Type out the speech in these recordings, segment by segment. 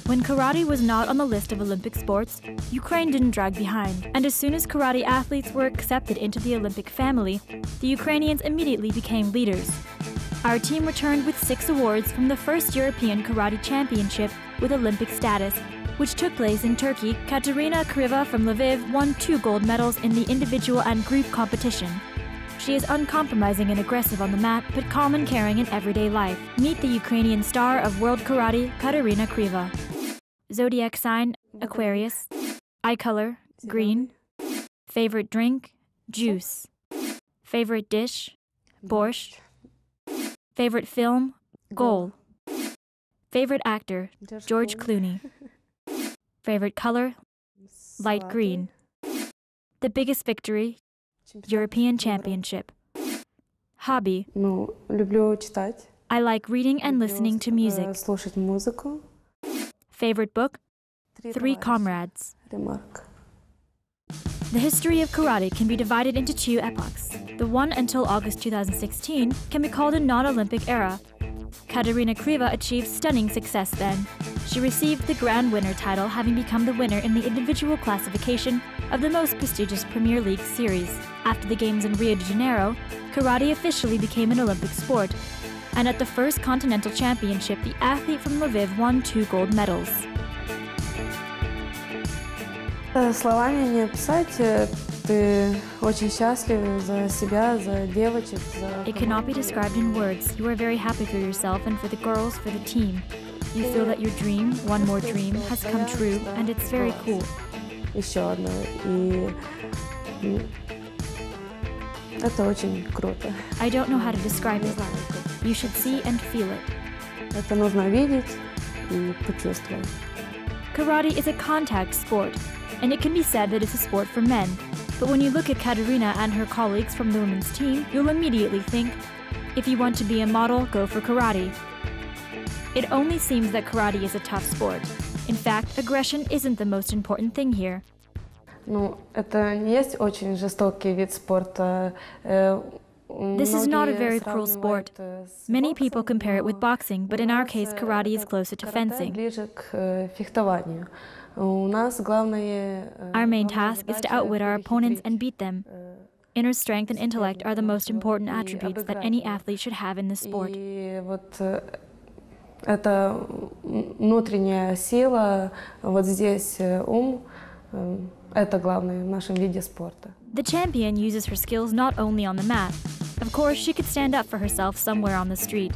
When karate was not on the list of Olympic sports, Ukraine didn't drag behind. And as soon as karate athletes were accepted into the Olympic family, the Ukrainians immediately became leaders. Our team returned with 6 awards from the first European Karate Championship with Olympic status, which took place in Turkey. Kateryna Kryva from Lviv won 2 gold medals in the individual and group competition. She is uncompromising and aggressive on the mat, but calm and caring in everyday life. Meet the Ukrainian star of world karate, Kateryna Kryva. Zodiac sign, Aquarius. Eye color, green. Favorite drink, juice. Favorite dish, borscht. Favorite film, Goal. Favorite actor, George Clooney. Favorite color, light green. The biggest victory, European Championship. Hobby, люблю читать. I like reading and listening to music. Слушать музыку. Favorite book, Three Comrades. Ремарк. The history of karate can be divided into 2 epochs. The one until August 2016 can be called a non-Olympic era. Kateryna Kryva achieved stunning success then. She received the grand winner title, having become the winner in the individual classification of the most prestigious Premier League series. After the Games in Rio de Janeiro, karate officially became an Olympic sport. And at the first Continental Championship, the athlete from Lviv won 2 gold medals. Словами не описать, ты очень счастлив за себя, за девочек, за... It cannot be described in words. You are very happy for yourself and for the girls, for the team. You feel that your dream, one more dream, has come true, and it's very cool. Еще одно, и это очень круто. I don't know how to describe it. You should see and feel it. Это нужно видеть и почувствовать. Karate is a contact sport, and it can be said that it's a sport for men. But when you look at Kateryna and her colleagues from the women's team, you'll immediately think, if you want to be a model, go for karate. It only seems that karate is a tough sport. In fact, aggression isn't the most important thing here. Это не есть очень жестокий вид спорта. This is not a very cruel sport. Many people compare it with boxing, but in our case, karate is closer to fencing. Our main task is to outwit our opponents and beat them. Inner strength and intellect are the most important attributes that any athlete should have in this sport. Эта внутренняя сила, вот здесь ум, это главное в нашем виде спорта. The champion uses her skills not only on the mat. Of course, she could stand up for herself somewhere on the street.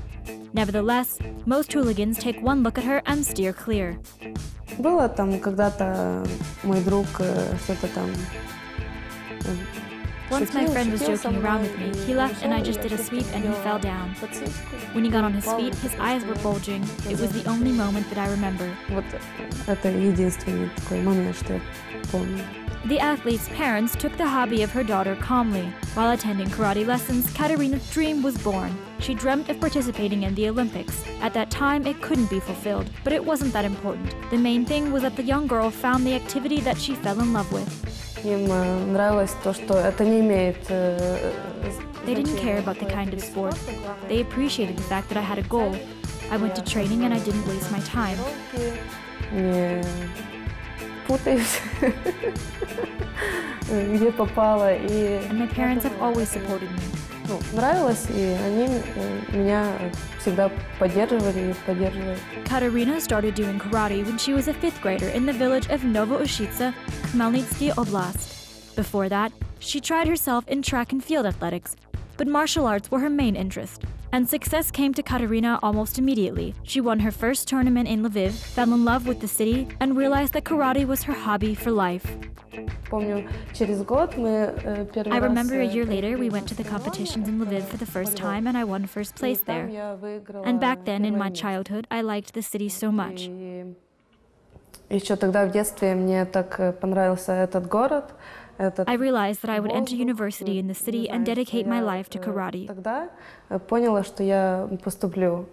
Nevertheless, most hooligans take one look at her and steer clear. Было там когда-то мой друг что-то там. Once my friend was joking around with me. He left and I just did a sweep and he fell down. When he got on his feet, his eyes were bulging. It was the only moment that I remember. Вот это единственный такой момент, что я помню. The athlete's parents took the hobby of her daughter calmly. While attending karate lessons, Kateryna's dream was born. She dreamt of participating in the Olympics. At that time, it couldn't be fulfilled, but it wasn't that important. The main thing was that the young girl found the activity that she fell in love with. Им нравилось то, что это не имеет. They didn't care about the kind of sport. They appreciated the fact that I had a goal. I went to training and I didn't waste my time. Не путаюсь, где попало. And my parents have always supported me. Нравилось, и они меня всегда поддерживали и поддерживают. Kateryna started doing karate when she was a 5th grader in the village of Novo-Ushitsa, Khmelnytsky Oblast. Before that, she tried herself in track and field athletics, but martial arts were her main interest. And success came to Kateryna almost immediately. She won her first tournament in Lviv, fell in love with the city, and realized that karate was her hobby for life. I remember a year later we went to the competitions in Lviv for the first time and I won first place there. And back then, in my childhood, I liked the city so much. Еще тогда в детстве мне так понравился этот город. I realized that I would enter university in the city and dedicate my life to karate. Тогда поняла, что я поступлю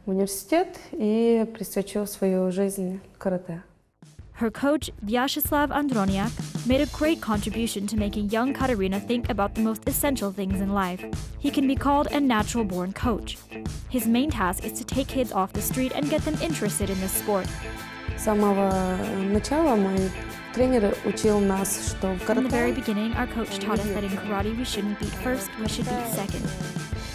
в университет и посвящу свою жизнь карате. Her coach, Vyacheslav Androniak, made a great contribution to making young Kateryna think about the most essential things in life. He can be called a natural-born coach. His main task is to take kids off the street and get them interested in this sport. С самого начала мой тренер учил нас, что в From the very карате beginning, our coach taught us that in karate we shouldn't beat first, we should beat second.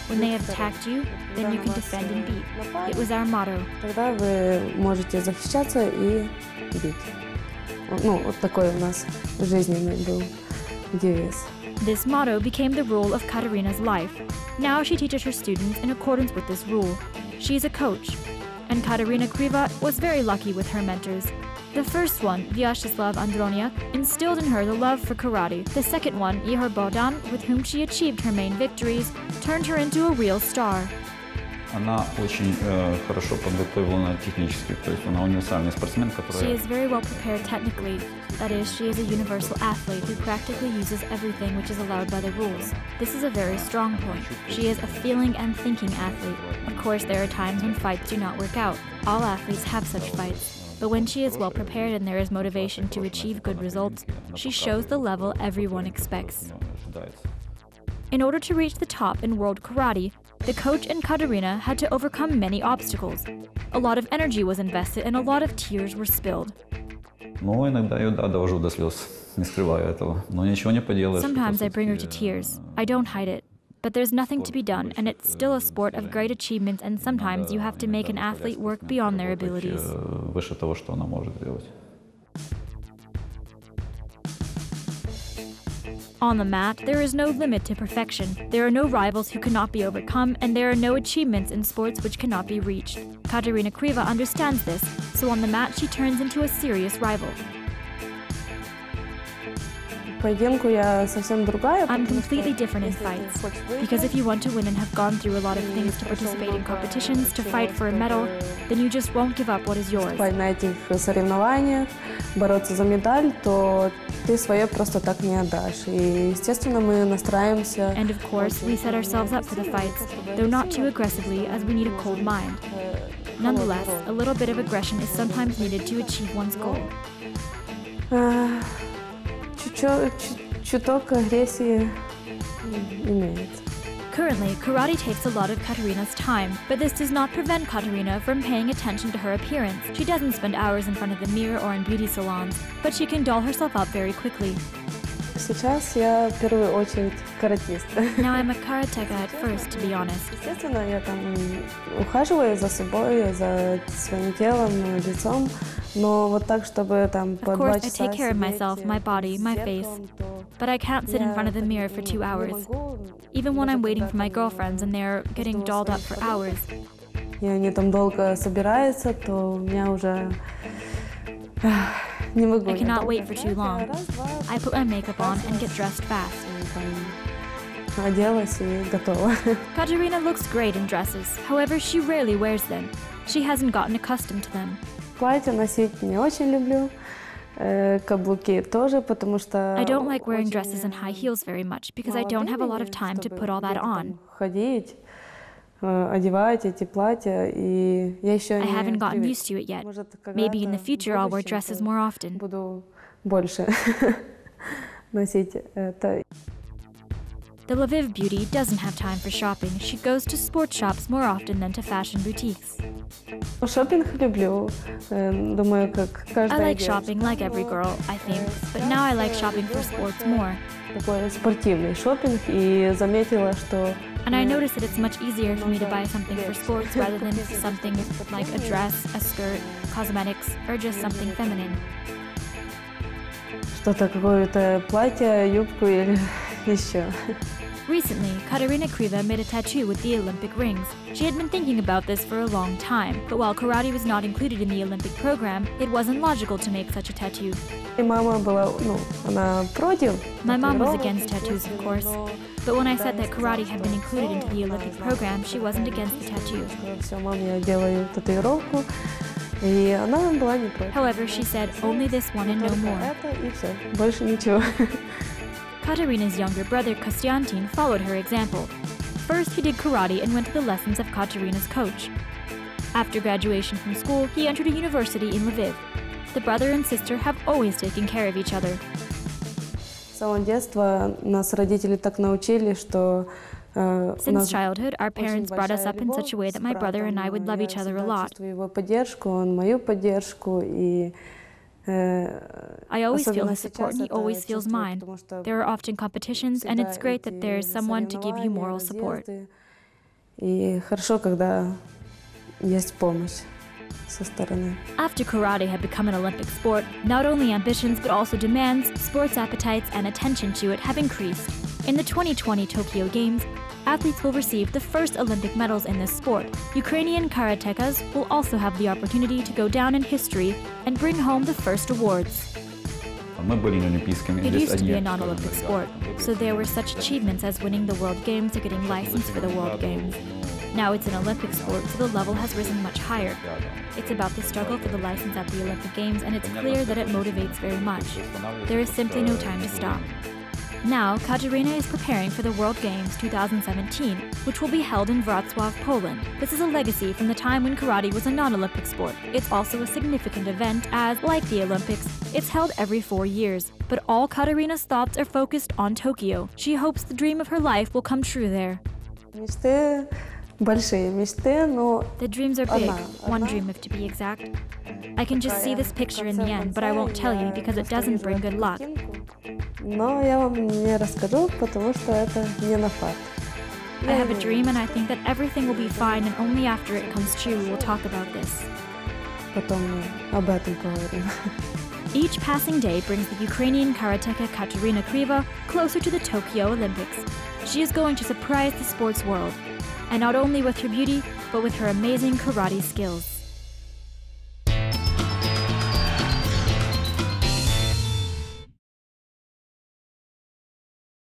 When they have attacked you, then you can defend and beat. It was our motto. тогда вы можете защищаться и бить. Ну, вот такой у нас жизненный был девиз. This motto became the rule of Kateryna's life. Now she teaches her students in accordance with this rule. She is a coach. And Kateryna Kryva was very lucky with her mentors. The first one, Vyacheslav Andronyak, instilled in her the love for karate. The second one, Ihor Bohdan, with whom she achieved her main victories, turned her into a real star. Она очень хорошо подготовлена технически, то есть она универсальный спортсмен, который... She is very well prepared technically. That is, she is a universal athlete who practically uses everything which is allowed by the rules. This is a very strong point. She is a feeling and thinking athlete. Of course, there are times when fights do not work out. All athletes have such fights. But when she is well prepared and there is motivation to achieve good results, she shows the level everyone expects. In order to reach the top in world karate, the coach and Kateryna had to overcome many obstacles. A lot of energy was invested and a lot of tears were spilled. Но иногда ее, да, довожу до слез, не скрываю этого. Но ничего не поделаешь. Sometimes I bring her to tears. I don't hide it. But there's nothing to be done, and it's still a sport of great achievements, and sometimes you have to make an athlete work beyond their abilities. Выше того, что она может делать. On the mat, there is no limit to perfection. There are no rivals who cannot be overcome, and there are no achievements in sports which cannot be reached. Kateryna Kryva understands this, so on the mat she turns into a serious rival. Поединку я совсем другая. I'm completely different in fights, because if you want to win and have gone through a lot of things to participate in competitions, to fight for a medal, then you just won't give up what is yours. На этих соревнованиях, бороться за медаль, то ты свое просто так не отдашь. И, естественно, мы настраиваемся. And of course, we set ourselves up for the fights, though not too aggressively, as we need a cold mind. Nonetheless, a little bit of aggression is sometimes needed to achieve one's goal. Чуток агрессии имеется. Currently, karate takes a lot of Kateryna's time, but this does not prevent Kateryna from paying attention to her appearance. She doesn't spend hours in front of the mirror or in beauty salons, but she can doll herself up very quickly. Сейчас я в первую очередь каратист. Now I'm a karateka at first, to be honest. Естественно, я там ухаживаю за собой, за своим телом, лицом, но вот так, чтобы там по 2 часа. Of course, I take care of myself, my body, my face, but I can't sit in front of the mirror for 2 hours. Even when I'm waiting for my girlfriends and they're getting dolled up for hours. И они там долго собираются, то у меня уже не могу. I cannot wait for too long. I put my makeup on and get dressed fast. Оделась и готова. Kateryna looks great in dresses. However, she rarely wears them. She hasn't gotten accustomed to them. Платье носить не очень люблю. Каблуки тоже, потому что I don't like wearing dresses and high heels very much because I don't have a lot of time to put all that on. Ходить, одевать эти платья, и я еще I haven't gotten used to it yet. Maybe in the future I'll wear dresses more often. Буду больше носить это. The Lviv beauty doesn't have time for shopping. She goes to sports shops more often than to fashion boutiques. Шопинг люблю. Думаю, как каждая. I like shopping like every girl, I think, but now I like shopping for sports more. Такой спортивный шопинг, и заметила, что. And I noticed that it's much easier for me to buy something for sports rather than something like a dress, a skirt, cosmetics, or just something feminine. Что-то, какое-то платье, юбку или еще. Recently, Kateryna Kryva made a tattoo with the Olympic rings. She had been thinking about this for a long time, but while karate was not included in the Olympic program, it wasn't logical to make such a tattoo. И мама была, она против. My mom was against tattoos, of course, but when I said that karate had been included into the Olympic program, she wasn't against the tattoo. Все, мам, я делаю татуировку, и она была не против. However, she said only this one and no more. Это и все, больше ничего. Kateryna's younger brother, Kostyantin, followed her example. First, he did karate and went to the lessons of Kateryna's coach. After graduation from school, he entered a university in Lviv. The brother and sister have always taken care of each other. С самого детства нас родители так научили, что Since childhood, our parents brought us up in such a way that my brother and I would love each other a lot. I always feel his support and he always feels mine. There are often competitions and it's great that there is someone to give you moral support. After karate had become an Olympic sport, not only ambitions but also demands, sports appetites, and attention to it have increased. In the 2020 Tokyo Games, athletes will receive the first Olympic medals in this sport. Ukrainian karatekas will also have the opportunity to go down in history and bring home the first awards. It used to be a non-Olympic sport, so there were such achievements as winning the World Games or getting licensed for the World Games. Now it's an Olympic sport, so the level has risen much higher. It's about the struggle for the license at the Olympic Games, and it's clear that it motivates very much. There is simply no time to stop. Now, Kateryna is preparing for the World Games 2017, which will be held in Wrocław, Poland. This is a legacy from the time when karate was a non-Olympic sport. It's also a significant event as, like the Olympics, it's held every 4 years. But all Kateryna's thoughts are focused on Tokyo. She hopes the dream of her life will come true there. The dreams are big, one dream if to be exact. I can just see this picture in the end, but I won't tell you because it doesn't bring good luck. I have a dream and I think that everything will be fine, and only after it comes true we will talk about this. Each passing day brings the Ukrainian karateka Kateryna Kryva closer to the Tokyo Olympics. She is going to surprise the sports world, and not only with her beauty, but with her amazing karate skills.